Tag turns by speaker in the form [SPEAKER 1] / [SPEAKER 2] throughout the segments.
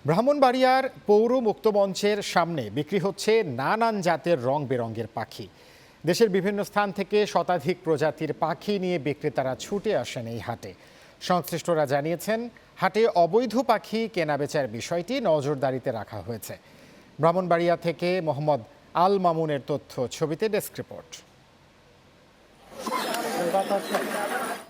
[SPEAKER 1] ব্রাহ্মণবাড়িয়ার পৌর মুক্তমঞ্চের সামনে বিক্রি হচ্ছে নানান জাতের রং বেরঙের পাখি। দেশের বিভিন্ন স্থান থেকে শতাধিক প্রজাতির পাখি নিয়ে বিক্রেতারা ছুটে আসেন এই হাটে। সংশ্লিষ্টরা জানিয়েছেন, হাটে অবৈধ পাখি কেনাবেচার বিষয়টি নজরদারিতে রাখা হয়েছে। ব্রাহ্মণবাড়িয়া থেকে মোহাম্মদ আল মামুনের তথ্য, ছবিতে ডেস্ক রিপোর্ট।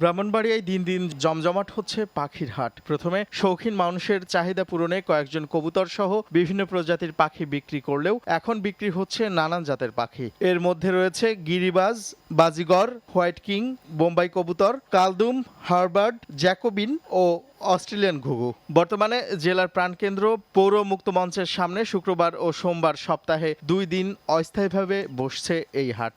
[SPEAKER 2] ব্রাহ্মণবাড়িয়ায় দিন দিন জমজমাট হচ্ছে পাখির হাট। প্রথমে শৌখিন মানুষের চাহিদা পূরণে কয়েকজন কবুতর সহ বিভিন্ন প্রজাতির পাখি বিক্রি করলেও এখন বিক্রি হচ্ছে নানান জাতের পাখি। এর মধ্যে রয়েছে গিরিবাজ, বাজিগর, হোয়াইট কিং, বোম্বাই কবুতর, কালদুম, হারবার্ড, জ্যাকোবিন ও অস্ট্রেলিয়ান ঘুঘু। বর্তমানে জেলার প্রাণকেন্দ্র পৌর মুক্ত মঞ্চের সামনে শুক্রবার ও সোমবার সপ্তাহে 2 দিন অস্থায়ীভাবে বসছে এই হাট।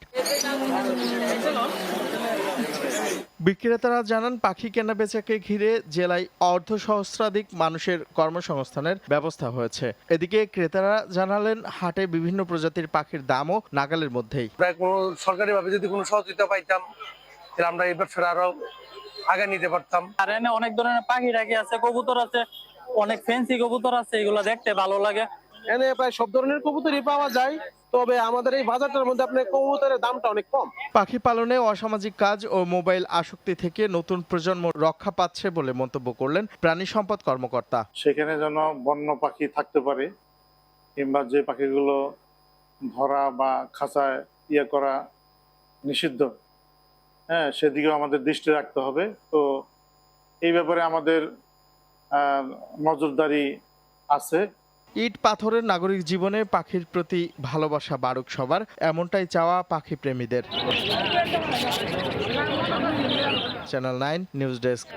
[SPEAKER 2] বিক্রেতারা জানান, পাখি কেনাবেচাকে ঘিরে জেলায় অর্ধসহস্রাধিক মানুষের কর্মসংস্থানের ব্যবস্থা হয়েছে। এদিকে ক্রেতারা জানালেন, হাটে বিভিন্ন প্রজাতির পাখির দামও নাগালের মধ্যেই।
[SPEAKER 3] প্রায় কোনো সরকারিভাবে যদি কোনো সহযোগিতা পাইতাম তাহলে আমরা এই ব্যবসাটা আরো আগে নিতে পারতাম।
[SPEAKER 4] আর এনে অনেক ধরনের পাখি টাকি আছে, কবুতর আছে, অনেক ফ্যান্সি কবুতর আছে, এগুলো দেখতে ভালো লাগে।
[SPEAKER 5] এনে প্রায় সব ধরনের কবুতরই পাওয়া যায়, তবে আমাদের এই বাজারটার মধ্যে আপনার কবুতরের দামটা অনেক কম।
[SPEAKER 2] পাখি পালনে অসামাজিক কাজ ও মোবাইল আসক্তি থেকে নতুন প্রজন্ম রক্ষা পাচ্ছে বলে মন্তব্য করলেন প্রাণী সম্পদ কর্মকর্তা।
[SPEAKER 6] সেখানে যেন বন্য পাখি থাকতে পারে, কিংবা যে পাখিগুলো ধরা বা খাঁচায় করা নিষিদ্ধ, সেদিকেও আমাদের দৃষ্টি রাখতে হবে। তো এই ব্যাপারে আমাদের নজরদারি আছে।
[SPEAKER 2] ইট পাথরের নাগরিক জীবনে পাখির প্রতি ভালোবাসা বাড়ুক সবার, এমনটাই চাওয়া পাখি প্রেমীদের। Channel 9 news desk.